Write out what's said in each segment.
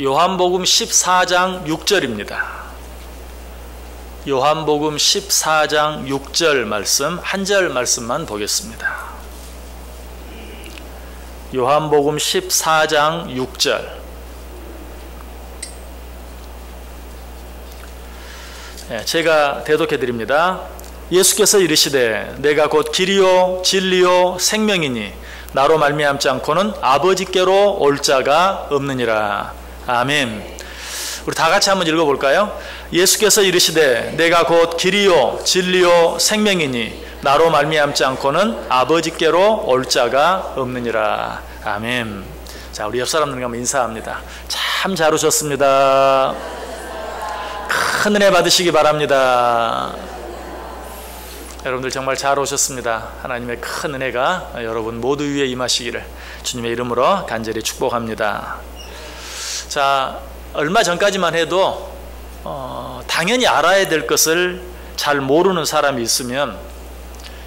요한복음 14장 6절입니다. 요한복음 14장 6절 말씀, 한 절 말씀만 보겠습니다. 요한복음 14장 6절. 제가 대독해 드립니다. 예수께서 이르시되 내가 곧 길이요 진리요 생명이니 나로 말미암지 않고는 아버지께로 올 자가 없느니라. 아멘. 우리 다 같이 한번 읽어볼까요? 예수께서 이르시되 내가 곧 길이요 진리요 생명이니 나로 말미암지 않고는 아버지께로 올 자가 없느니라. 아멘. 자, 우리 옆 사람들과 한번 인사합니다. 참 잘 오셨습니다. 큰 은혜 받으시기 바랍니다. 여러분들 정말 잘 오셨습니다. 하나님의 큰 은혜가 여러분 모두 위에 임하시기를 주님의 이름으로 간절히 축복합니다. 자, 얼마 전까지만 해도 당연히 알아야 될 것을 잘 모르는 사람이 있으면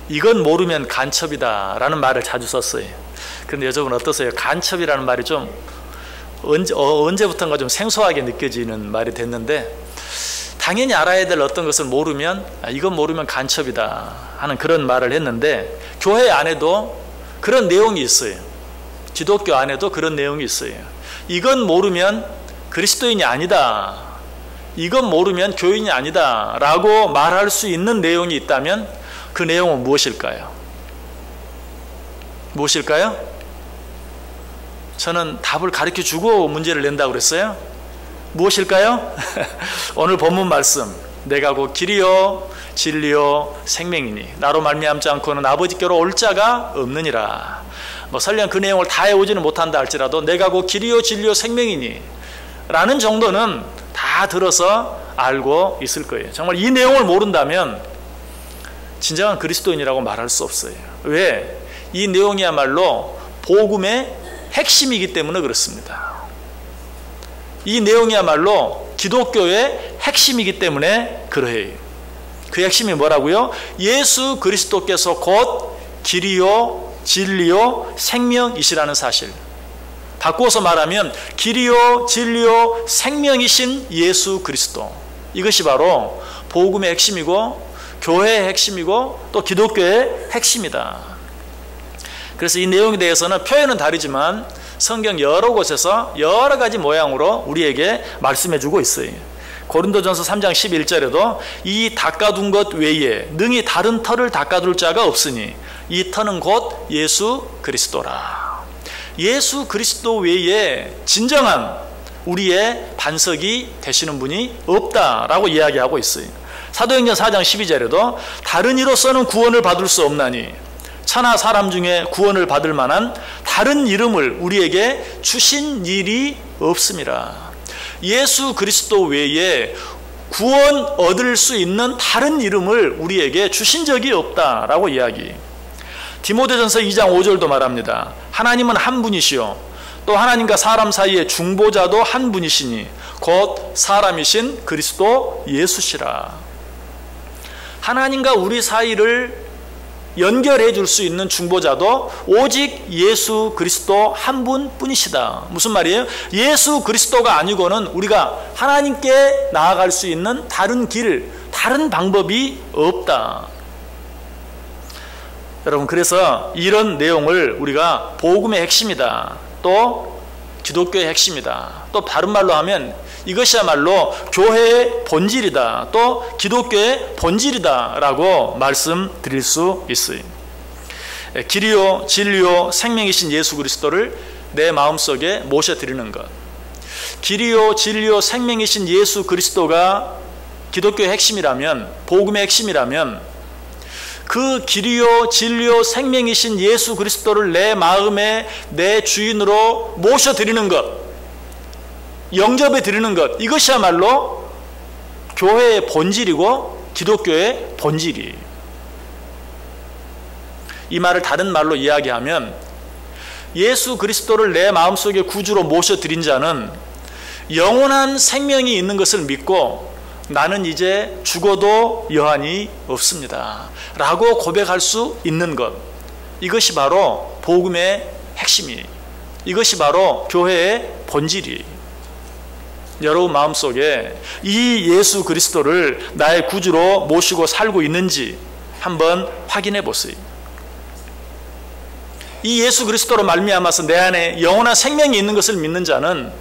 이건 모르면 간첩이다 라는 말을 자주 썼어요. 그런데 여러분 어떠세요? 간첩이라는 말이 좀 언제부턴가 좀 생소하게 느껴지는 말이 됐는데, 당연히 알아야 될 어떤 것을 모르면 이건 모르면 간첩이다 하는 그런 말을 했는데, 교회 안에도 그런 내용이 있어요. 기독교 안에도 그런 내용이 있어요. 이건 모르면 그리스도인이 아니다, 이건 모르면 교인이 아니다 라고 말할 수 있는 내용이 있다면 그 내용은 무엇일까요? 무엇일까요? 저는 답을 가르쳐주고 문제를 낸다고 그랬어요. 무엇일까요? 오늘 본문 말씀, 내가 곧 길이요 진리요 생명이니 나로 말미암지 않고는 아버지께로 올 자가 없느니라. 설령 그 내용을 다 해오지는 못한다 할지라도 내가 곧 길이요 진리요 생명이니 라는 정도는 다 들어서 알고 있을 거예요. 정말 이 내용을 모른다면 진정한 그리스도인이라고 말할 수 없어요. 왜? 이 내용이야말로 복음의 핵심이기 때문에 그렇습니다. 이 내용이야말로 기독교의 핵심이기 때문에 그러해요. 그 핵심이 뭐라고요? 예수 그리스도께서 곧 길이요 진리요 생명이시라는 사실. 바꾸어서 말하면 길이요 진리요 생명이신 예수 그리스도, 이것이 바로 복음의 핵심이고 교회의 핵심이고 또 기독교의 핵심이다. 그래서 이 내용에 대해서는 표현은 다르지만 성경 여러 곳에서 여러 가지 모양으로 우리에게 말씀해 주고 있어요. 고린도전서 3장 11절에도 이 닦아둔 것 외에 능히 다른 터를 닦아둘 자가 없으니 이 터는 곧 예수 그리스도라. 예수 그리스도 외에 진정한 우리의 반석이 되시는 분이 없다라고 이야기하고 있어요. 사도행전 4장 12절에도 다른 이로서는 구원을 받을 수 없나니 천하 사람 중에 구원을 받을 만한 다른 이름을 우리에게 주신 일이 없습니다. 예수 그리스도 외에 구원 얻을 수 있는 다른 이름을 우리에게 주신 적이 없다라고 이야기. 디모데전서 2장 5절도 말합니다. 하나님은 한 분이시요 또 하나님과 사람 사이의 중보자도 한 분이시니 곧 사람이신 그리스도 예수시라. 하나님과 우리 사이를 연결해 줄 수 있는 중보자도 오직 예수 그리스도 한 분뿐이시다. 무슨 말이에요? 예수 그리스도가 아니고는 우리가 하나님께 나아갈 수 있는 다른 길, 다른 방법이 없다. 여러분, 그래서 이런 내용을 우리가 복음의 핵심이다, 또 기독교의 핵심이다, 또 다른 말로 하면 이것이야말로 교회의 본질이다, 또 기독교의 본질이다 라고 말씀드릴 수 있어요. 길이요 진리요 생명이신 예수 그리스도를 내 마음속에 모셔드리는 것, 길이요 진리요 생명이신 예수 그리스도가 기독교의 핵심이라면, 복음의 핵심이라면 그 길이요 진리요 생명이신 예수 그리스도를 내 마음에 내 주인으로 모셔드리는 것, 영접해 드리는 것, 이것이야말로 교회의 본질이고 기독교의 본질이에요. 이 말을 다른 말로 이야기하면 예수 그리스도를 내 마음속에 구주로 모셔드린 자는 영원한 생명이 있는 것을 믿고 나는 이제 죽어도 여한이 없습니다 라고 고백할 수 있는 것, 이것이 바로 복음의 핵심이에요. 이것이 바로 교회의 본질이에요. 여러분 마음속에 이 예수 그리스도를 나의 구주로 모시고 살고 있는지 한번 확인해 보세요. 이 예수 그리스도로 말미암아서 내 안에 영원한 생명이 있는 것을 믿는 자는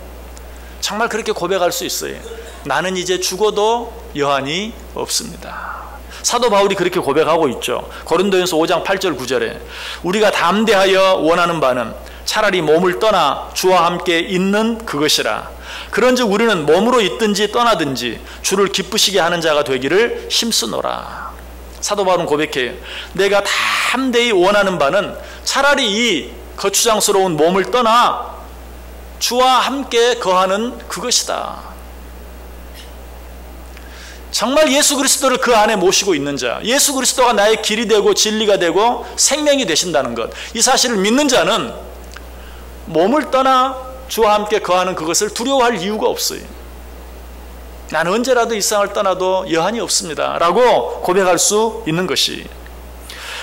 정말 그렇게 고백할 수 있어요. 나는 이제 죽어도 여한이 없습니다. 사도 바울이 그렇게 고백하고 있죠. 고린도전서 5장 8절 9절에 우리가 담대하여 원하는 바는 차라리 몸을 떠나 주와 함께 있는 그것이라. 그런즉 우리는 몸으로 있든지 떠나든지 주를 기쁘시게 하는 자가 되기를 힘쓰노라. 사도 바울은 고백해요. 내가 담대히 원하는 바는 차라리 이 거추장스러운 몸을 떠나 주와 함께 거하는 그것이다. 정말 예수 그리스도를 그 안에 모시고 있는 자, 예수 그리스도가 나의 길이 되고 진리가 되고 생명이 되신다는 것, 이 사실을 믿는 자는 몸을 떠나 주와 함께 거하는 그것을 두려워할 이유가 없어요. 나는 언제라도 이 세상을 떠나도 여한이 없습니다 라고 고백할 수 있는 것이,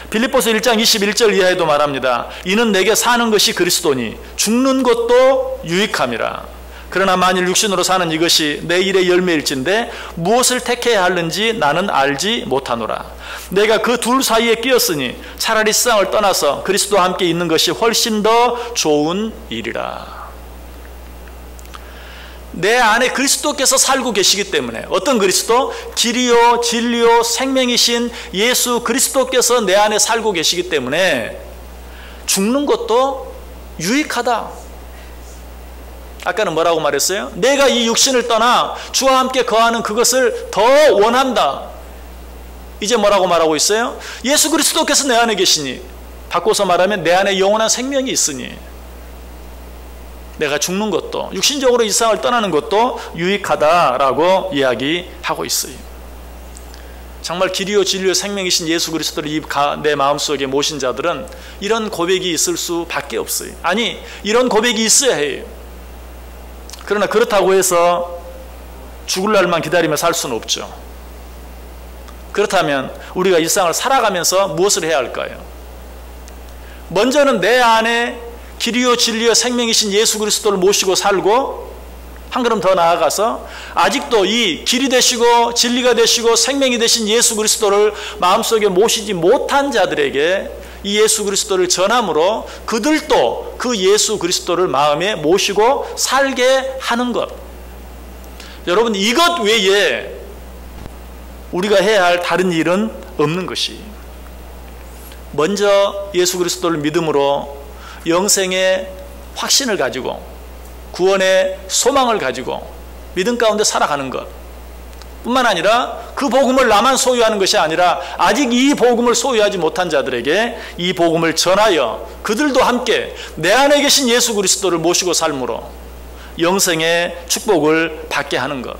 빌립보서 1장 21절 이하에도 말합니다. 이는 내게 사는 것이 그리스도니 죽는 것도 유익함이라. 그러나 만일 육신으로 사는 이것이 내 일의 열매일진데 무엇을 택해야 하는지 나는 알지 못하노라. 내가 그 둘 사이에 끼었으니 차라리 세상을 떠나서 그리스도와 함께 있는 것이 훨씬 더 좋은 일이라. 내 안에 그리스도께서 살고 계시기 때문에, 어떤 그리스도? 길이요 진리요 생명이신 예수 그리스도께서 내 안에 살고 계시기 때문에 죽는 것도 유익하다. 아까는 뭐라고 말했어요? 내가 이 육신을 떠나 주와 함께 거하는 그것을 더 원한다. 이제 뭐라고 말하고 있어요? 예수 그리스도께서 내 안에 계시니, 바꿔서 말하면 내 안에 영원한 생명이 있으니 내가 죽는 것도, 육신적으로 이 세상을 떠나는 것도 유익하다라고 이야기하고 있어요. 정말 길이요 진리요 생명이신 예수 그리스도를 내 마음속에 모신 자들은 이런 고백이 있을 수밖에 없어요. 아니, 이런 고백이 있어야 해요. 그러나 그렇다고 해서 죽을 날만 기다리며 살 수는 없죠. 그렇다면 우리가 이 세상을 살아가면서 무엇을 해야 할까요? 먼저는 내 안에 길이요 진리요 생명이신 예수 그리스도를 모시고 살고, 한 걸음 더 나아가서 아직도 이 길이 되시고 진리가 되시고 생명이 되신 예수 그리스도를 마음속에 모시지 못한 자들에게 이 예수 그리스도를 전함으로 그들도 그 예수 그리스도를 마음에 모시고 살게 하는 것. 여러분, 이것 외에 우리가 해야 할 다른 일은 없는 것이, 먼저 예수 그리스도를 믿음으로 영생의 확신을 가지고 구원의 소망을 가지고 믿음 가운데 살아가는 것 뿐만 아니라, 그 복음을 나만 소유하는 것이 아니라 아직 이 복음을 소유하지 못한 자들에게 이 복음을 전하여 그들도 함께 내 안에 계신 예수 그리스도를 모시고 삶으로 영생의 축복을 받게 하는 것.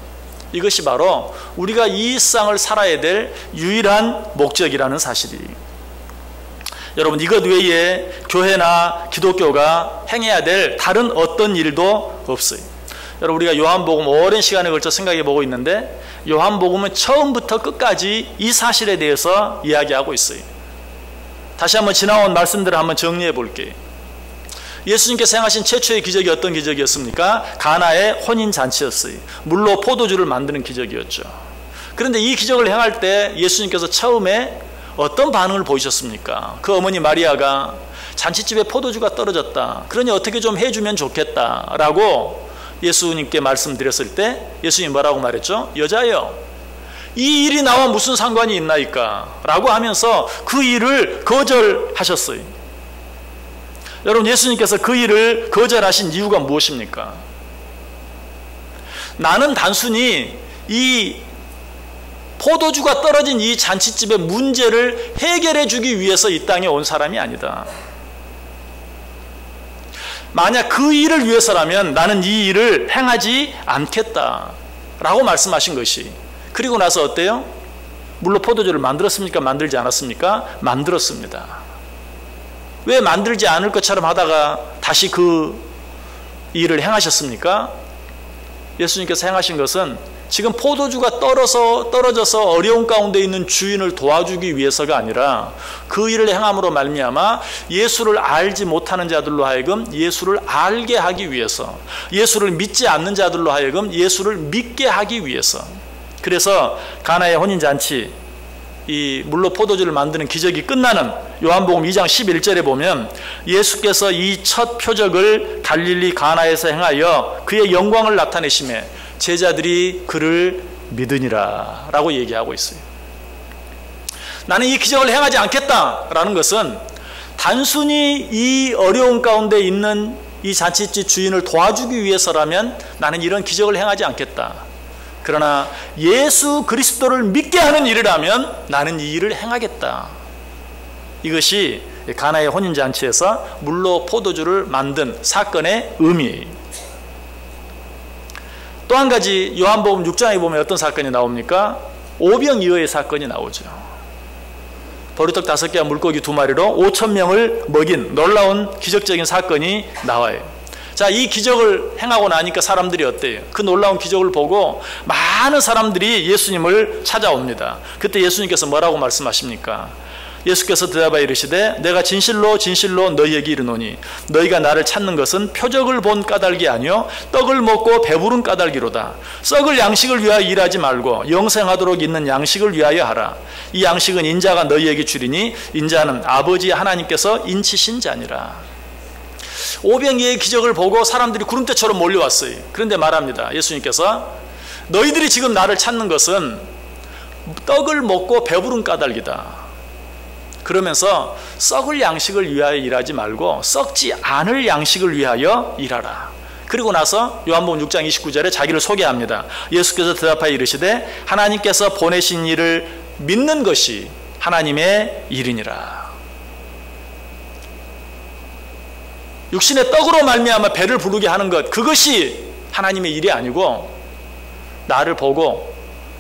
이것이 바로 우리가 이 세상을 살아야 될 유일한 목적이라는 사실이에요. 여러분, 이것 외에 교회나 기독교가 행해야 될 다른 어떤 일도 없어요. 여러분, 우리가 요한복음 오랜 시간에 걸쳐 생각해 보고 있는데, 요한복음은 처음부터 끝까지 이 사실에 대해서 이야기하고 있어요. 다시 한번 지나온 말씀들을 한번 정리해 볼게요. 예수님께서 행하신 최초의 기적이 어떤 기적이었습니까? 가나의 혼인잔치였어요. 물로 포도주를 만드는 기적이었죠. 그런데 이 기적을 행할 때 예수님께서 처음에 어떤 반응을 보이셨습니까? 그 어머니 마리아가 잔치집에 포도주가 떨어졌다, 그러니 어떻게 좀 해주면 좋겠다 라고 예수님께 말씀드렸을 때 예수님이 뭐라고 말했죠? 여자여, 이 일이 나와 무슨 상관이 있나이까? 라고 하면서 그 일을 거절하셨어요. 여러분, 예수님께서 그 일을 거절하신 이유가 무엇입니까? 나는 단순히 이 포도주가 떨어진 이 잔치집의 문제를 해결해 주기 위해서 이 땅에 온 사람이 아니다. 만약 그 일을 위해서라면 나는 이 일을 행하지 않겠다 라고 말씀하신 것이, 그리고 나서 어때요? 물로 포도주를 만들었습니까? 만들지 않았습니까? 만들었습니다. 왜 만들지 않을 것처럼 하다가 다시 그 일을 행하셨습니까? 예수님께서 행하신 것은 지금 포도주가 떨어져서 어려운 가운데 있는 주인을 도와주기 위해서가 아니라 그 일을 행함으로 말미암아 예수를 알지 못하는 자들로 하여금 예수를 알게 하기 위해서, 예수를 믿지 않는 자들로 하여금 예수를 믿게 하기 위해서. 그래서 가나의 혼인잔치, 이 물로 포도주를 만드는 기적이 끝나는 요한복음 2장 11절에 보면 예수께서 이 첫 표적을 갈릴리 가나에서 행하여 그의 영광을 나타내심에 제자들이 그를 믿으니라 라고 얘기하고 있어요. 나는 이 기적을 행하지 않겠다라는 것은 단순히 이 어려운 가운데 있는 이 잔치집 주인을 도와주기 위해서라면 나는 이런 기적을 행하지 않겠다. 그러나 예수 그리스도를 믿게 하는 일이라면 나는 이 일을 행하겠다. 이것이 가나의 혼인잔치에서 물로 포도주를 만든 사건의 의미예요. 또 한 가지 요한복음 6장에 보면 어떤 사건이 나옵니까? 오병이어의 사건이 나오죠. 보리떡 5개와 물고기 2마리로 5,000명을 먹인 놀라운 기적적인 사건이 나와요. 자, 이 기적을 행하고 나니까 사람들이 어때요? 그 놀라운 기적을 보고 많은 사람들이 예수님을 찾아옵니다. 그때 예수님께서 뭐라고 말씀하십니까? 예수께서 대답하여 이르시되 내가 진실로 진실로 너희에게 이르노니 너희가 나를 찾는 것은 표적을 본 까닭이 아니요 떡을 먹고 배부른 까닭이로다. 썩을 양식을 위하여 일하지 말고 영생하도록 있는 양식을 위하여 하라. 이 양식은 인자가 너희에게 주리니 인자는 아버지 하나님께서 인치신 자니라. 오병이어의 기적을 보고 사람들이 구름대처럼 몰려왔어요. 그런데 말합니다. 예수님께서 너희들이 지금 나를 찾는 것은 떡을 먹고 배부른 까닭이다. 그러면서 썩을 양식을 위하여 일하지 말고 썩지 않을 양식을 위하여 일하라. 그리고 나서 요한복음 6장 29절에 자기를 소개합니다. 예수께서 대답하여 이르시되 하나님께서 보내신 이를 믿는 것이 하나님의 일이니라. 육신의 떡으로 말미암아 배를 부르게 하는 것, 그것이 하나님의 일이 아니고 나를 보고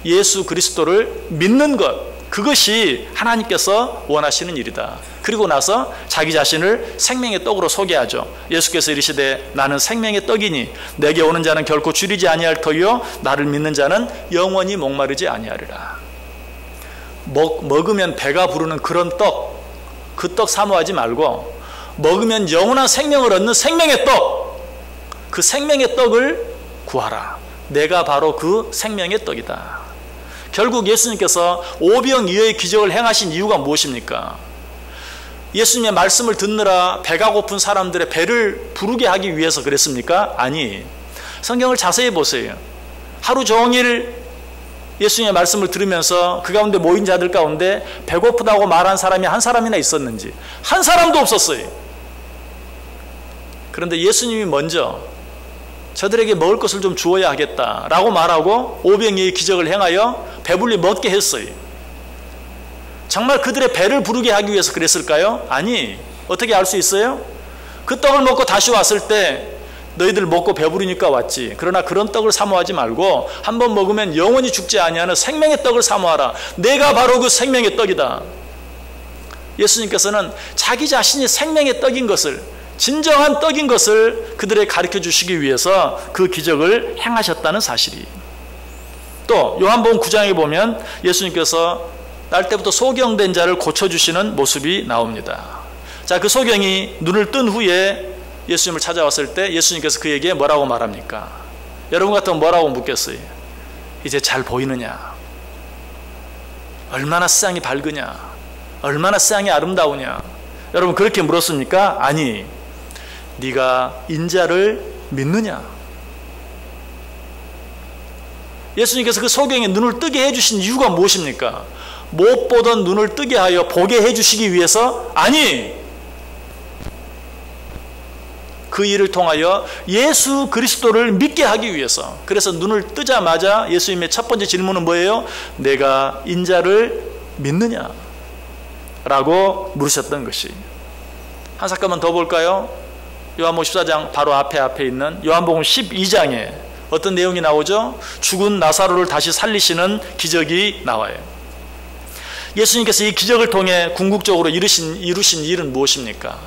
예수 그리스도를 믿는 것, 그것이 하나님께서 원하시는 일이다. 그리고 나서 자기 자신을 생명의 떡으로 소개하죠. 예수께서 이르시되 나는 생명의 떡이니 내게 오는 자는 결코 줄이지 아니할 터이요 나를 믿는 자는 영원히 목마르지 아니하리라. 먹으면 배가 부르는 그런 떡, 그 떡 사모하지 말고 먹으면 영원한 생명을 얻는 생명의 떡, 그 생명의 떡을 구하라. 내가 바로 그 생명의 떡이다. 결국 예수님께서 오병이어의 기적을 행하신 이유가 무엇입니까? 예수님의 말씀을 듣느라 배가 고픈 사람들의 배를 부르게 하기 위해서 그랬습니까? 아니, 성경을 자세히 보세요. 하루 종일 예수님의 말씀을 들으면서 그 가운데 모인 자들 가운데 배고프다고 말한 사람이 한 사람이나 있었는지? 한 사람도 없었어요. 그런데 예수님이 먼저 저들에게 먹을 것을 좀 주어야 하겠다라고 말하고 오병이어의 기적을 행하여 배불리 먹게 했어요. 정말 그들의 배를 부르게 하기 위해서 그랬을까요? 아니, 어떻게 알 수 있어요? 그 떡을 먹고 다시 왔을 때 너희들 먹고 배부르니까 왔지. 그러나 그런 떡을 사모하지 말고 한번 먹으면 영원히 죽지 아니하는 생명의 떡을 사모하라. 내가 바로 그 생명의 떡이다. 예수님께서는 자기 자신이 생명의 떡인 것을, 진정한 떡인 것을 그들에게 가르쳐 주시기 위해서 그 기적을 행하셨다는 사실이. 또 요한복음 9장에 보면 예수님께서 날 때부터 소경된 자를 고쳐주시는 모습이 나옵니다. 자, 그 소경이 눈을 뜬 후에 예수님을 찾아왔을 때 예수님께서 그에게 뭐라고 말합니까? 여러분 같으면 뭐라고 묻겠어요? 이제 잘 보이느냐? 얼마나 세상이 밝으냐? 얼마나 세상이 아름다우냐? 여러분 그렇게 물었습니까? 아니, 네가 인자를 믿느냐? 예수님께서 그 소경의 눈을 뜨게 해주신 이유가 무엇입니까? 못 보던 눈을 뜨게 하여 보게 해주시기 위해서? 아니, 그 일을 통하여 예수 그리스도를 믿게 하기 위해서. 그래서 눈을 뜨자마자 예수님의 첫 번째 질문은 뭐예요? 내가 인자를 믿느냐? 라고 물으셨던 것이. 한 사건만 더 볼까요? 요한복음 14장 바로 앞에 있는 요한복음 12장에 어떤 내용이 나오죠? 죽은 나사로를 다시 살리시는 기적이 나와요. 예수님께서 이 기적을 통해 궁극적으로 이루신 일은 무엇입니까?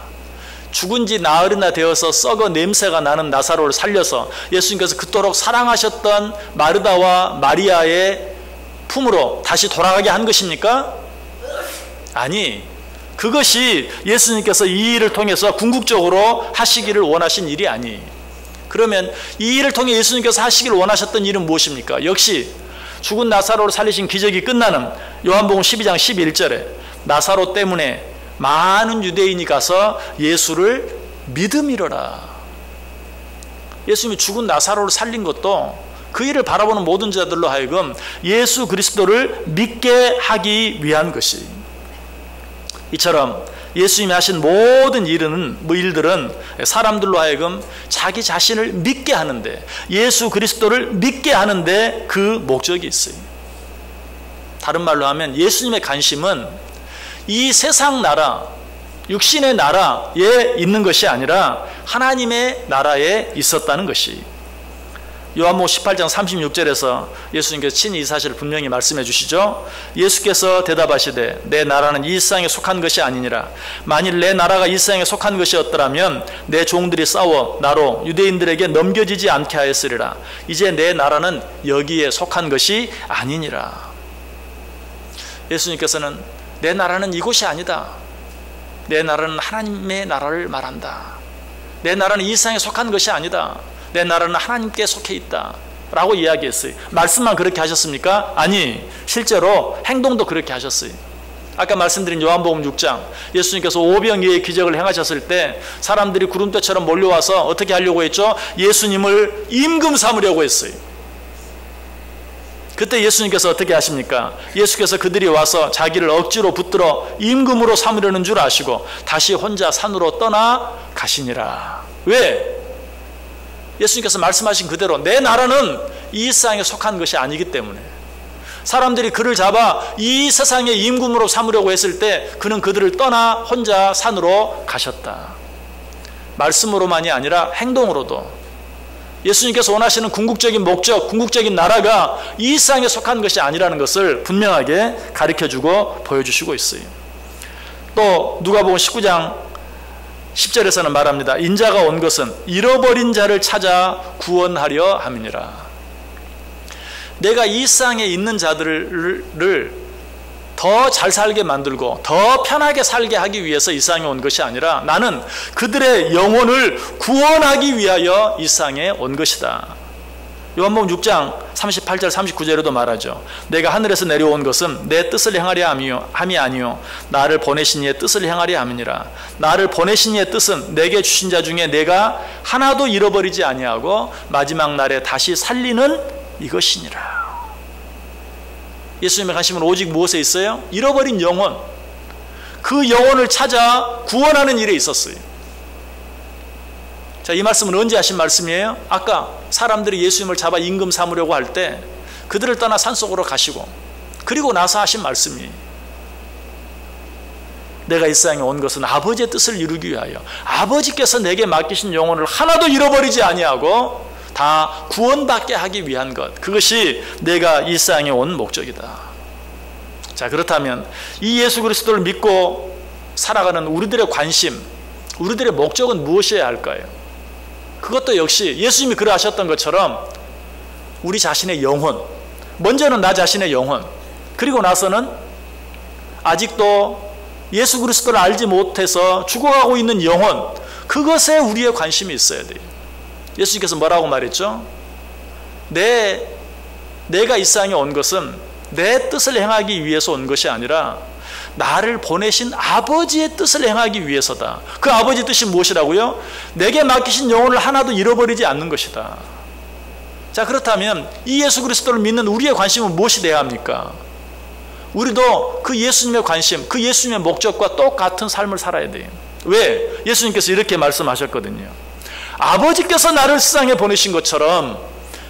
죽은 지 나흘이나 되어서 썩어 냄새가 나는 나사로를 살려서 예수님께서 그토록 사랑하셨던 마르다와 마리아의 품으로 다시 돌아가게 한 것입니까? 아니, 그것이 예수님께서 이 일을 통해서 궁극적으로 하시기를 원하신 일이 아니. 그러면 이 일을 통해 예수님께서 하시기를 원하셨던 일은 무엇입니까? 역시 죽은 나사로를 살리신 기적이 끝나는 요한복음 12장 11절에 나사로 때문에 많은 유대인이 가서 예수를 믿음이로라. 예수님이 죽은 나사로를 살린 것도 그 일을 바라보는 모든 자들로 하여금 예수 그리스도를 믿게 하기 위한 것이. 이처럼 예수님이 하신 모든 일들은 사람들로 하여금 자기 자신을 믿게 하는데, 예수 그리스도를 믿게 하는데 그 목적이 있어요. 다른 말로 하면 예수님의 관심은 이 세상 나라, 육신의 나라에 있는 것이 아니라 하나님의 나라에 있었다는 것이. 요한복음 18장 36절에서 예수님께서 친히 이 사실을 분명히 말씀해 주시죠. 예수께서 대답하시되 내 나라는 이 세상에 속한 것이 아니니라. 만일 내 나라가 이 세상에 속한 것이었더라면 내 종들이 싸워 나로 유대인들에게 넘겨지지 않게 하였으리라. 이제 내 나라는 여기에 속한 것이 아니니라. 예수님께서는 내 나라는 이곳이 아니다. 내 나라는 하나님의 나라를 말한다. 내 나라는 이 세상에 속한 것이 아니다. 내 나라는 하나님께 속해 있다 라고 이야기했어요. 말씀만 그렇게 하셨습니까? 아니, 실제로 행동도 그렇게 하셨어요. 아까 말씀드린 요한복음 6장, 예수님께서 오병이어의 기적을 행하셨을 때 사람들이 구름대처럼 몰려와서 어떻게 하려고 했죠? 예수님을 임금 삼으려고 했어요. 그때 예수님께서 어떻게 하십니까? 예수께서 그들이 와서 자기를 억지로 붙들어 임금으로 삼으려는 줄 아시고 다시 혼자 산으로 떠나 가시니라. 왜? 예수님께서 말씀하신 그대로 내 나라는 이 세상에 속한 것이 아니기 때문에. 사람들이 그를 잡아 이 세상의 임금으로 삼으려고 했을 때 그는 그들을 떠나 혼자 산으로 가셨다. 말씀으로만이 아니라 행동으로도 예수님께서 원하시는 궁극적인 목적, 궁극적인 나라가 이 세상에 속한 것이 아니라는 것을 분명하게 가르쳐주고 보여주시고 있어요. 또 누가복음 19장 10절에서는 말합니다. 인자가 온 것은 잃어버린 자를 찾아 구원하려 함이니라. 내가 이 세상에 있는 자들을 더 잘 살게 만들고 더 편하게 살게 하기 위해서 이 세상에 온 것이 아니라 나는 그들의 영혼을 구원하기 위하여 이 세상에 온 것이다. 요한복음 6장 38절 39절에도 말하죠. 내가 하늘에서 내려온 것은 내 뜻을 행하려 함이 아니요 나를 보내신 이의 뜻을 행하려 함이니라. 나를 보내신 이의 뜻은 내게 주신 자 중에 내가 하나도 잃어버리지 아니하고 마지막 날에 다시 살리는 이것이니라. 예수님의 관심은 오직 무엇에 있어요? 잃어버린 영혼, 그 영혼을 찾아 구원하는 일에 있었어요. 자, 이 말씀은 언제 하신 말씀이에요? 아까 사람들이 예수님을 잡아 임금 삼으려고 할 때 그들을 떠나 산속으로 가시고 그리고 나서 하신 말씀이에요. 내가 이 세상에 온 것은 아버지의 뜻을 이루기 위하여 아버지께서 내게 맡기신 영혼을 하나도 잃어버리지 아니하고 다 구원받게 하기 위한 것, 그것이 내가 이 세상에 온 목적이다. 자, 그렇다면 이 예수 그리스도를 믿고 살아가는 우리들의 관심, 우리들의 목적은 무엇이어야 할까요? 그것도 역시 예수님이 그러하셨던 것처럼 우리 자신의 영혼, 먼저는 나 자신의 영혼, 그리고 나서는 아직도 예수 그리스도를 알지 못해서 죽어가고 있는 영혼, 그것에 우리의 관심이 있어야 돼요. 예수님께서 뭐라고 말했죠? 내가 이 세상에 온 것은 내 뜻을 행하기 위해서 온 것이 아니라 나를 보내신 아버지의 뜻을 행하기 위해서다. 그 아버지의 뜻이 무엇이라고요? 내게 맡기신 영혼을 하나도 잃어버리지 않는 것이다. 자, 그렇다면 이 예수 그리스도를 믿는 우리의 관심은 무엇이 되어야 합니까? 우리도 그 예수님의 관심, 그 예수님의 목적과 똑같은 삶을 살아야 돼요. 왜? 예수님께서 이렇게 말씀하셨거든요. 아버지께서 나를 세상에 보내신 것처럼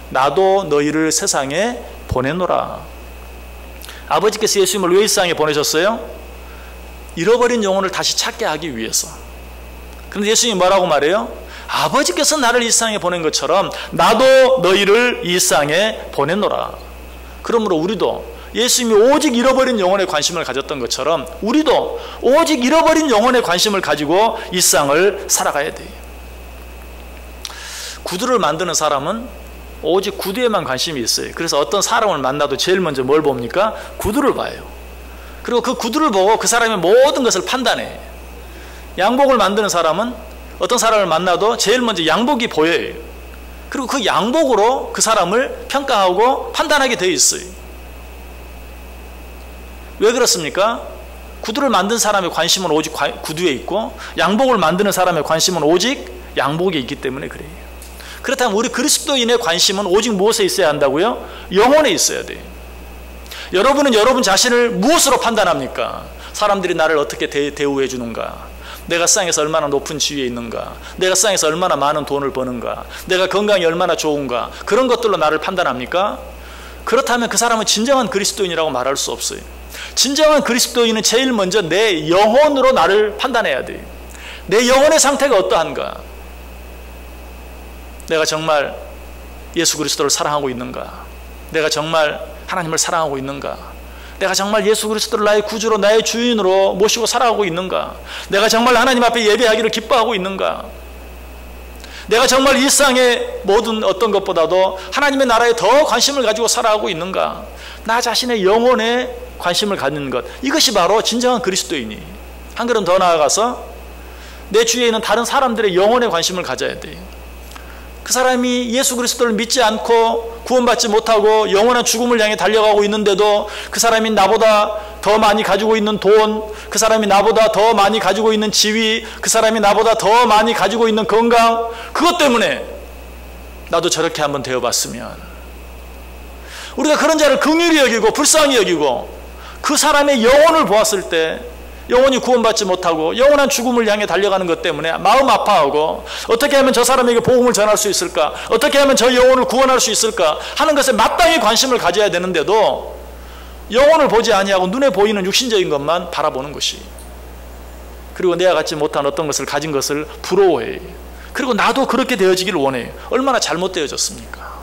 나도 너희를 세상에 보내노라. 아버지께서 예수님을 왜 이 세상에 보내셨어요? 잃어버린 영혼을 다시 찾게 하기 위해서. 그런데 예수님이 뭐라고 말해요? 아버지께서 나를 이 세상에 보낸 것처럼 나도 너희를 이 세상에 보내노라. 그러므로 우리도 예수님이 오직 잃어버린 영혼에 관심을 가졌던 것처럼 우리도 오직 잃어버린 영혼에 관심을 가지고 이 세상을 살아가야 돼요. 구두를 만드는 사람은 오직 구두에만 관심이 있어요. 그래서 어떤 사람을 만나도 제일 먼저 뭘 봅니까? 구두를 봐요. 그리고 그 구두를 보고 그 사람의 모든 것을 판단해요. 양복을 만드는 사람은 어떤 사람을 만나도 제일 먼저 양복이 보여요. 그리고 그 양복으로 그 사람을 평가하고 판단하게 되어 있어요. 왜 그렇습니까? 구두를 만든 사람의 관심은 오직 구두에 있고 양복을 만드는 사람의 관심은 오직 양복에 있기 때문에 그래요. 그렇다면 우리 그리스도인의 관심은 오직 무엇에 있어야 한다고요? 영혼에 있어야 돼요. 여러분은 여러분 자신을 무엇으로 판단합니까? 사람들이 나를 어떻게 대우해 주는가? 내가 세상에서 얼마나 높은 지위에 있는가? 내가 세상에서 얼마나 많은 돈을 버는가? 내가 건강이 얼마나 좋은가? 그런 것들로 나를 판단합니까? 그렇다면 그 사람은 진정한 그리스도인이라고 말할 수 없어요. 진정한 그리스도인은 제일 먼저 내 영혼으로 나를 판단해야 돼요. 내 영혼의 상태가 어떠한가? 내가 정말 예수 그리스도를 사랑하고 있는가? 내가 정말 하나님을 사랑하고 있는가? 내가 정말 예수 그리스도를 나의 구주로 나의 주인으로 모시고 살아가고 있는가? 내가 정말 하나님 앞에 예배하기를 기뻐하고 있는가? 내가 정말 일상의 모든 어떤 것보다도 하나님의 나라에 더 관심을 가지고 살아가고 있는가? 나 자신의 영혼에 관심을 갖는 것, 이것이 바로 진정한 그리스도인이. 한 걸음 더 나아가서 내 주위에 있는 다른 사람들의 영혼에 관심을 가져야 돼요. 그 사람이 예수 그리스도를 믿지 않고 구원받지 못하고 영원한 죽음을 향해 달려가고 있는데도 그 사람이 나보다 더 많이 가지고 있는 돈, 그 사람이 나보다 더 많이 가지고 있는 지위, 그 사람이 나보다 더 많이 가지고 있는 건강, 그것 때문에 나도 저렇게 한번 되어봤으면, 우리가 그런 자를 긍휼히 여기고 불쌍히 여기고 그 사람의 영혼을 보았을 때 영혼이 구원받지 못하고 영원한 죽음을 향해 달려가는 것 때문에 마음 아파하고 어떻게 하면 저 사람에게 복음을 전할 수 있을까? 어떻게 하면 저 영혼을 구원할 수 있을까? 하는 것에 마땅히 관심을 가져야 되는데도 영혼을 보지 아니하고 눈에 보이는 육신적인 것만 바라보는 것이, 그리고 내가 갖지 못한 어떤 것을 가진 것을 부러워해. 그리고 나도 그렇게 되어지기를 원해. 얼마나 잘못되어졌습니까?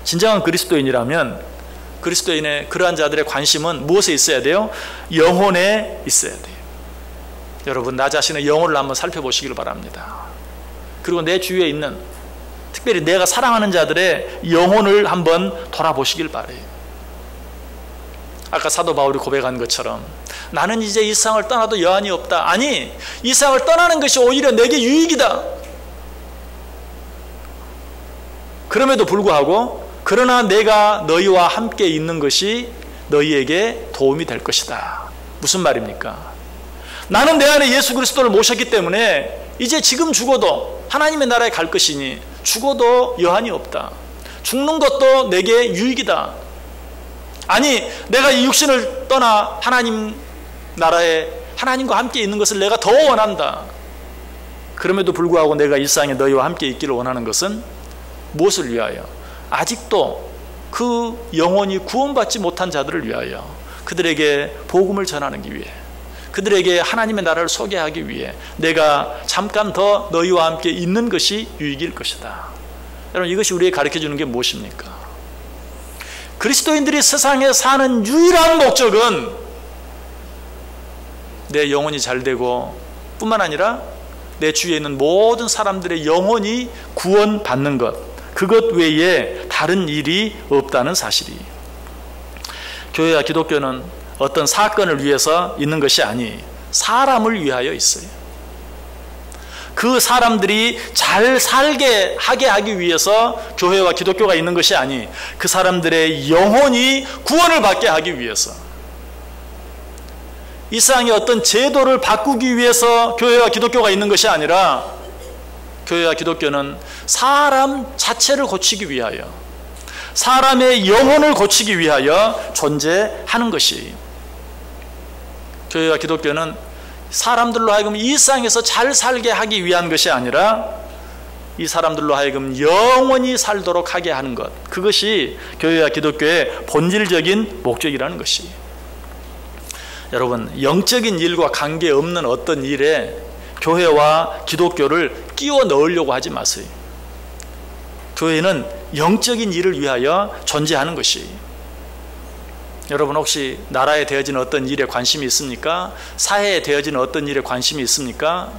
진정한 그리스도인이라면 그리스도인의 그러한 자들의 관심은 무엇에 있어야 돼요? 영혼에 있어야 돼요. 여러분, 나 자신의 영혼을 한번 살펴보시길 바랍니다. 그리고 내 주위에 있는, 특별히 내가 사랑하는 자들의 영혼을 한번 돌아보시길 바래요. 아까 사도 바울이 고백한 것처럼 나는 이제 이 세상을 떠나도 여한이 없다. 아니, 이 세상을 떠나는 것이 오히려 내게 유익이다. 그럼에도 불구하고 그러나 내가 너희와 함께 있는 것이 너희에게 도움이 될 것이다. 무슨 말입니까? 나는 내 안에 예수 그리스도를 모셨기 때문에 이제 지금 죽어도 하나님의 나라에 갈 것이니 죽어도 여한이 없다. 죽는 것도 내게 유익이다. 아니, 내가 이 육신을 떠나 하나님 나라에 하나님과 함께 있는 것을 내가 더 원한다. 그럼에도 불구하고 내가 이 세상에 너희와 함께 있기를 원하는 것은 무엇을 위하여? 아직도 그 영혼이 구원받지 못한 자들을 위하여, 그들에게 복음을 전하기 위해, 그들에게 하나님의 나라를 소개하기 위해 내가 잠깐 더 너희와 함께 있는 것이 유익일 것이다. 여러분, 이것이 우리에게 가르쳐주는 게 무엇입니까? 그리스도인들이 세상에 사는 유일한 목적은 내 영혼이 잘되고 뿐만 아니라 내 주위에 있는 모든 사람들의 영혼이 구원받는 것, 그것 외에 다른 일이 없다는 사실이. 교회와 기독교는 어떤 사건을 위해서 있는 것이 아니 사람을 위하여 있어요. 그 사람들이 잘 살게 하기 위해서 교회와 기독교가 있는 것이 아니 그 사람들의 영혼이 구원을 받게 하기 위해서, 이 세상의 어떤 제도를 바꾸기 위해서 교회와 기독교가 있는 것이 아니라 교회와 기독교는 사람 자체를 고치기 위하여, 사람의 영혼을 고치기 위하여 존재하는 것이, 교회와 기독교는 사람들로 하여금 이 세상에서 잘 살게 하기 위한 것이 아니라 이 사람들로 하여금 영원히 살도록 하게 하는 것, 그것이 교회와 기독교의 본질적인 목적이라는 것이. 여러분, 영적인 일과 관계없는 어떤 일에 교회와 기독교를 끼워 넣으려고 하지 마세요. 교회는 영적인 일을 위하여 존재하는 것이, 여러분 혹시 나라에 되어지는 어떤 일에 관심이 있습니까? 사회에 되어지는 어떤 일에 관심이 있습니까?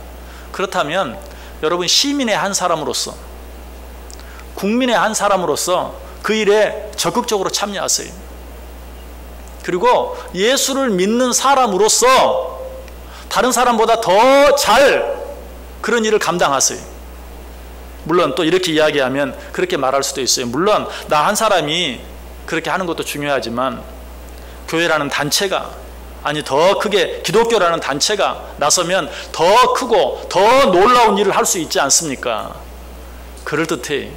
그렇다면 여러분 시민의 한 사람으로서, 국민의 한 사람으로서 그 일에 적극적으로 참여하세요. 그리고 예수를 믿는 사람으로서 다른 사람보다 더 잘 그런 일을 감당하세요. 물론 또 이렇게 이야기하면 그렇게 말할 수도 있어요. 물론 나 한 사람이 그렇게 하는 것도 중요하지만 교회라는 단체가, 아니 더 크게 기독교라는 단체가 나서면 더 크고 더 놀라운 일을 할 수 있지 않습니까? 그럴듯해.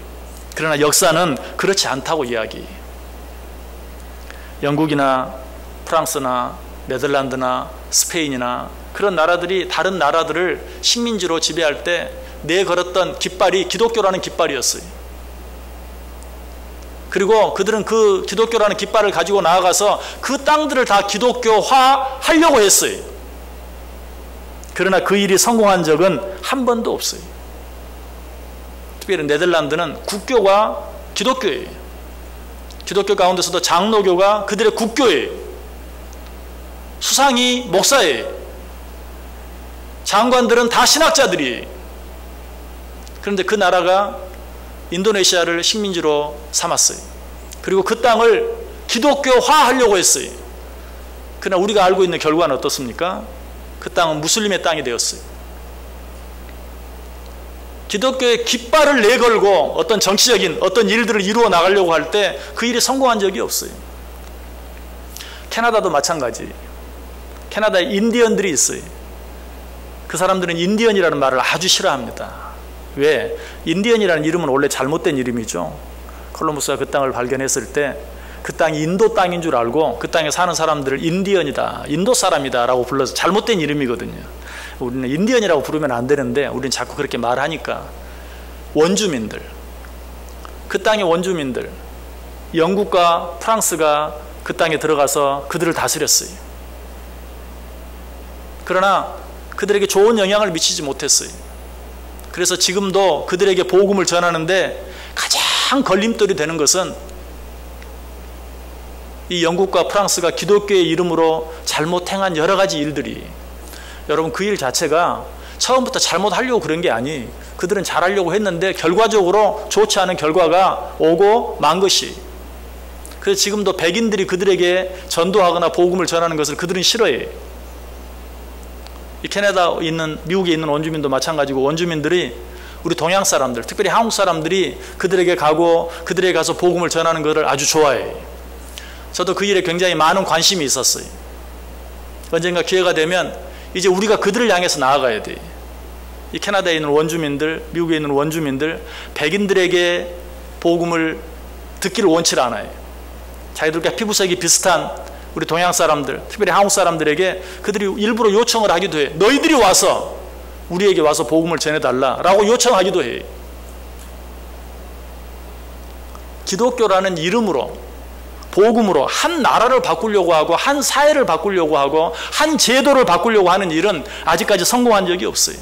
그러나 역사는 그렇지 않다고 이야기. 영국이나 프랑스나 네덜란드나 스페인이나 그런 나라들이 다른 나라들을 식민지로 지배할 때 내걸었던 깃발이 기독교라는 깃발이었어요. 그리고 그들은 그 기독교라는 깃발을 가지고 나아가서 그 땅들을 다 기독교화 하려고 했어요. 그러나 그 일이 성공한 적은 한 번도 없어요. 특별히 네덜란드는 국교가 기독교예요. 기독교 가운데서도 장로교가 그들의 국교예요. 수상이 목사예요. 장관들은 다 신학자들이에요. 그런데 그 나라가 인도네시아를 식민지로 삼았어요. 그리고 그 땅을 기독교화하려고 했어요. 그러나 우리가 알고 있는 결과는 어떻습니까? 그 땅은 무슬림의 땅이 되었어요. 기독교의 깃발을 내걸고 어떤 정치적인 어떤 일들을 이루어 나가려고 할 때 그 일이 성공한 적이 없어요. 캐나다도 마찬가지. 캐나다에 인디언들이 있어요. 그 사람들은 인디언이라는 말을 아주 싫어합니다. 왜? 인디언이라는 이름은 원래 잘못된 이름이죠. 콜럼버스가 그 땅을 발견했을 때 그 땅이 인도 땅인 줄 알고 그 땅에 사는 사람들을 인디언이다, 인도 사람이다 라고 불러서 잘못된 이름이거든요. 우리는 인디언이라고 부르면 안 되는데 우리는 자꾸 그렇게 말하니까. 원주민들, 그 땅의 원주민들, 영국과 프랑스가 그 땅에 들어가서 그들을 다스렸어요. 그러나 그들에게 좋은 영향을 미치지 못했어요. 그래서 지금도 그들에게 복음을 전하는데 가장 걸림돌이 되는 것은 이 영국과 프랑스가 기독교의 이름으로 잘못 행한 여러 가지 일들이, 여러분 그 일 자체가 처음부터 잘못하려고 그런 게 아니, 그들은 잘하려고 했는데 결과적으로 좋지 않은 결과가 오고 만 것이. 그래서 지금도 백인들이 그들에게 전도하거나 복음을 전하는 것을 그들은 싫어해요. 이 캐나다에 있는, 미국에 있는 원주민도 마찬가지고, 원주민들이 우리 동양 사람들, 특별히 한국 사람들이 그들에게 가고 그들에게 가서 복음을 전하는 것을 아주 좋아해요. 저도 그 일에 굉장히 많은 관심이 있었어요. 언젠가 기회가 되면 이제 우리가 그들을 향해서 나아가야 돼요. 이 캐나다에 있는 원주민들, 미국에 있는 원주민들, 백인들에게 복음을 듣기를 원치 않아요. 자기들과 피부색이 비슷한 우리 동양 사람들, 특별히 한국 사람들에게 그들이 일부러 요청을 하기도 해요. 너희들이 와서 우리에게 와서 복음을 전해달라라고 요청하기도 해요. 기독교라는 이름으로, 복음으로 한 나라를 바꾸려고 하고 한 사회를 바꾸려고 하고 한 제도를 바꾸려고 하는 일은 아직까지 성공한 적이 없어요.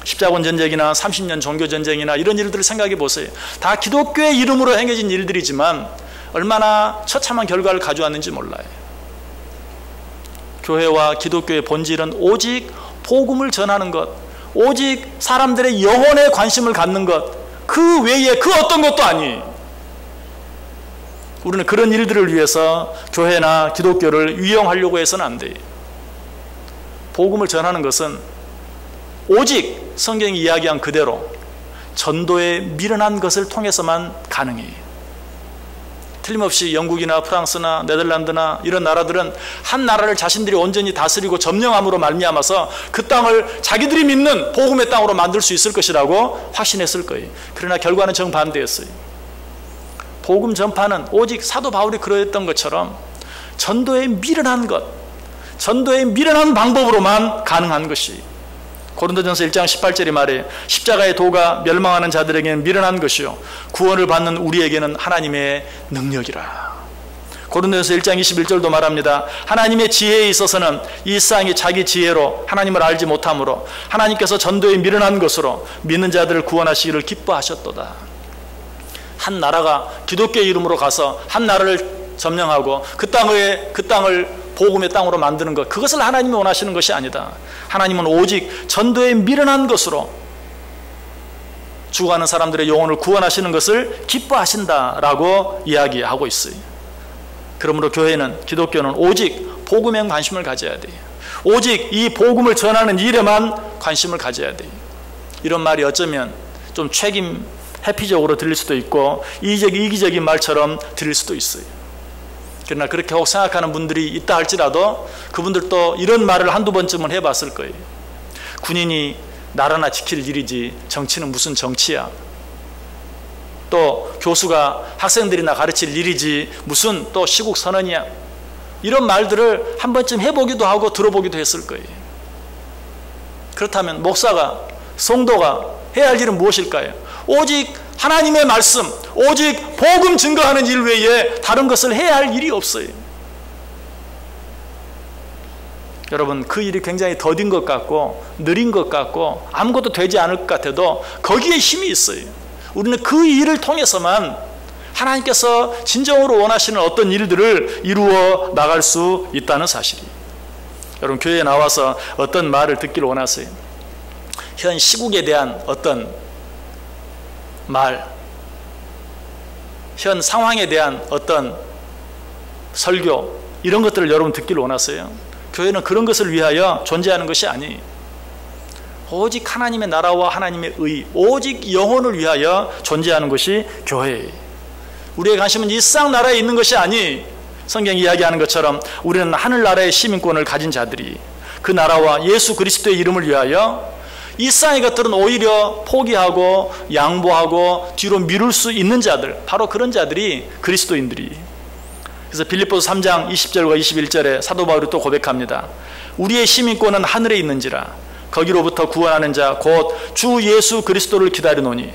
십자군 전쟁이나 30년 종교전쟁이나 이런 일들을 생각해 보세요. 다 기독교의 이름으로 행해진 일들이지만 얼마나 처참한 결과를 가져왔는지 몰라요. 교회와 기독교의 본질은 오직 복음을 전하는 것, 오직 사람들의 영혼에 관심을 갖는 것, 그 외에 그 어떤 것도 아니에요. 우리는 그런 일들을 위해서 교회나 기독교를 위용하려고 해서는 안 돼요. 복음을 전하는 것은 오직 성경이 이야기한 그대로 전도에 미련한 것을 통해서만 가능해요. 틀림없이 영국이나 프랑스나 네덜란드나 이런 나라들은 한 나라를 자신들이 온전히 다스리고 점령함으로 말미암아서 그 땅을 자기들이 믿는 복음의 땅으로 만들 수 있을 것이라고 확신했을 거예요. 그러나 결과는 정반대였어요. 복음 전파는 오직 사도 바울이 그러했던 것처럼 전도에 미련한 것, 전도에 미련한 방법으로만 가능한 것이. 고린도전서 1장 18절이 말해 십자가의 도가 멸망하는 자들에게는 미련한 것이요 구원을 받는 우리에게는 하나님의 능력이라. 고린도전서 1장 21절도 말합니다. 하나님의 지혜에 있어서는 이 세상이 자기 지혜로 하나님을 알지 못하므로 하나님께서 전도에 미련한 것으로 믿는 자들을 구원하시기를 기뻐하셨도다. 한 나라가 기독교의 이름으로 가서 한 나라를 점령하고 그 땅을 복음의 땅으로 만드는 것, 그것을 하나님이 원하시는 것이 아니다. 하나님은 오직 전도에 미련한 것으로 죽어가는 사람들의 영혼을 구원하시는 것을 기뻐하신다라고 이야기하고 있어요. 그러므로 교회는, 기독교는 오직 복음에 관심을 가져야 돼요. 오직 이 복음을 전하는 일에만 관심을 가져야 돼요. 이런 말이 어쩌면 좀 책임 회피적으로 들릴 수도 있고 이기적인 말처럼 들릴 수도 있어요. 그러나 그렇게 혹 생각하는 분들이 있다 할지라도 그분들도 이런 말을 한두 번쯤은 해봤을 거예요. 군인이 나라나 지킬 일이지 정치는 무슨 정치야. 또 교수가 학생들이나 가르칠 일이지 무슨 또 시국 선언이야. 이런 말들을 한 번쯤 해보기도 하고 들어보기도 했을 거예요. 그렇다면 목사가, 성도가 해야 할 일은 무엇일까요? 오직 하나님의 말씀, 오직 복음 증거하는 일 외에 다른 것을 해야 할 일이 없어요. 여러분, 그 일이 굉장히 더딘 것 같고 느린 것 같고 아무것도 되지 않을 것 같아도 거기에 힘이 있어요. 우리는 그 일을 통해서만 하나님께서 진정으로 원하시는 어떤 일들을 이루어 나갈 수 있다는 사실이. 여러분, 교회에 나와서 어떤 말을 듣기를 원하세요? 현 시국에 대한 어떤 말, 현 상황에 대한 어떤 설교, 이런 것들을 여러분 듣기를 원하세요? 교회는 그런 것을 위하여 존재하는 것이 아니에요. 오직 하나님의 나라와 하나님의 의, 오직 영혼을 위하여 존재하는 것이 교회예요. 우리의 관심은 이 세상 나라에 있는 것이 아니, 성경이 이야기하는 것처럼 우리는 하늘나라의 시민권을 가진 자들이 그 나라와 예수 그리스도의 이름을 위하여 이 세상의 것들은 오히려 포기하고 양보하고 뒤로 미룰 수 있는 자들, 바로 그런 자들이 그리스도인들이. 그래서 빌립보서 3장 20절과 21절에 사도 바울이 또 고백합니다. 우리의 시민권은 하늘에 있는지라 거기로부터 구원하는 자 곧 주 예수 그리스도를 기다리노니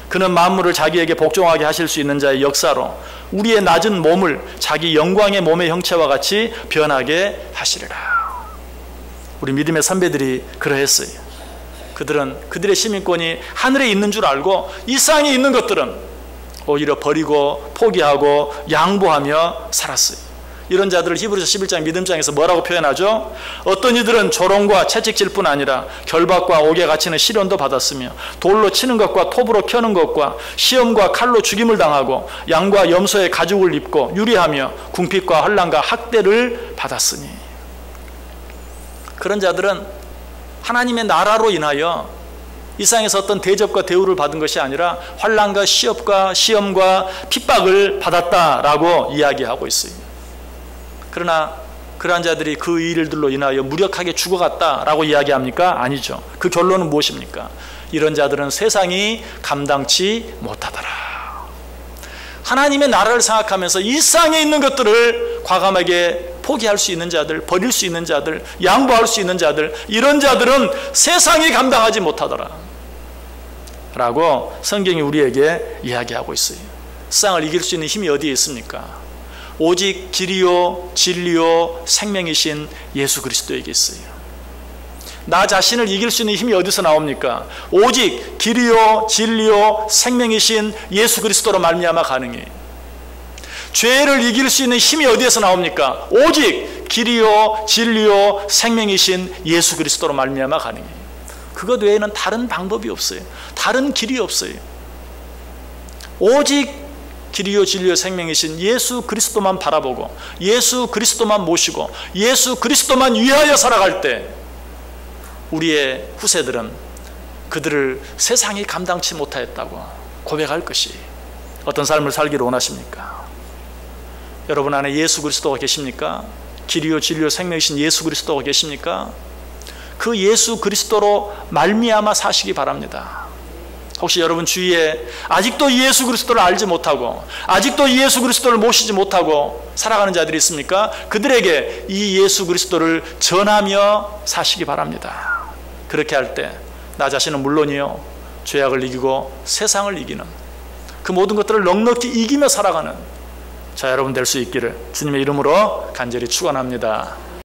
그는 만물을 자기에게 복종하게 하실 수 있는 자의 역사로 우리의 낮은 몸을 자기 영광의 몸의 형체와 같이 변하게 하시리라. 우리 믿음의 선배들이 그러했어요. 그들의 시민권이 하늘에 있는 줄 알고 이 세상에 있는 것들은 오히려 버리고 포기하고 양보하며 살았어요. 이런 자들을 히브리서 11장 믿음장에서 뭐라고 표현하죠? 어떤 이들은 조롱과 채찍질 뿐 아니라 결박과 옥에 갇히는 시련도 받았으며 돌로 치는 것과 톱으로 켜는 것과 시험과 칼로 죽임을 당하고 양과 염소의 가죽을 입고 유리하며 궁핍과 환난과 학대를 받았으니. 그런 자들은 하나님의 나라로 인하여 이 세상에서 어떤 대접과 대우를 받은 것이 아니라 환난과 시험과 핍박을 받았다라고 이야기하고 있어요. 그러나 그러한 자들이 그 일들로 인하여 무력하게 죽어갔다라고 이야기합니까? 아니죠. 그 결론은 무엇입니까? 이런 자들은 세상이 감당치 못하더라. 하나님의 나라를 생각하면서 이 세상에 있는 것들을 과감하게 포기할 수 있는 자들, 버릴 수 있는 자들, 양보할 수 있는 자들, 이런 자들은 세상이 감당하지 못하더라 라고 성경이 우리에게 이야기하고 있어요. 세상을 이길 수 있는 힘이 어디에 있습니까? 오직 길이요 진리요 생명이신 예수 그리스도에게 있어요. 나 자신을 이길 수 있는 힘이 어디서 나옵니까? 오직 길이요 진리요 생명이신 예수 그리스도로 말미암아 가능해요. 죄를 이길 수 있는 힘이 어디에서 나옵니까? 오직 길이요 진리요 생명이신 예수 그리스도로 말미암아 가능해요. 그것 외에는 다른 방법이 없어요. 다른 길이 없어요. 오직 길이요 진리요 생명이신 예수 그리스도만 바라보고 예수 그리스도만 모시고 예수 그리스도만 위하여 살아갈 때 우리의 후세들은 그들을 세상이 감당치 못하였다고 고백할 것이. 어떤 삶을 살기를 원하십니까? 여러분 안에 예수 그리스도가 계십니까? 길이요 진리요 생명이신 예수 그리스도가 계십니까? 그 예수 그리스도로 말미암아 사시기 바랍니다. 혹시 여러분 주위에 아직도 예수 그리스도를 알지 못하고 아직도 예수 그리스도를 모시지 못하고 살아가는 자들이 있습니까? 그들에게 이 예수 그리스도를 전하며 사시기 바랍니다. 그렇게 할 때 나 자신은 물론이요 죄악을 이기고 세상을 이기는 그 모든 것들을 넉넉히 이기며 살아가는 자 여러분 될 수 있기를 주님의 이름으로 간절히 축원합니다.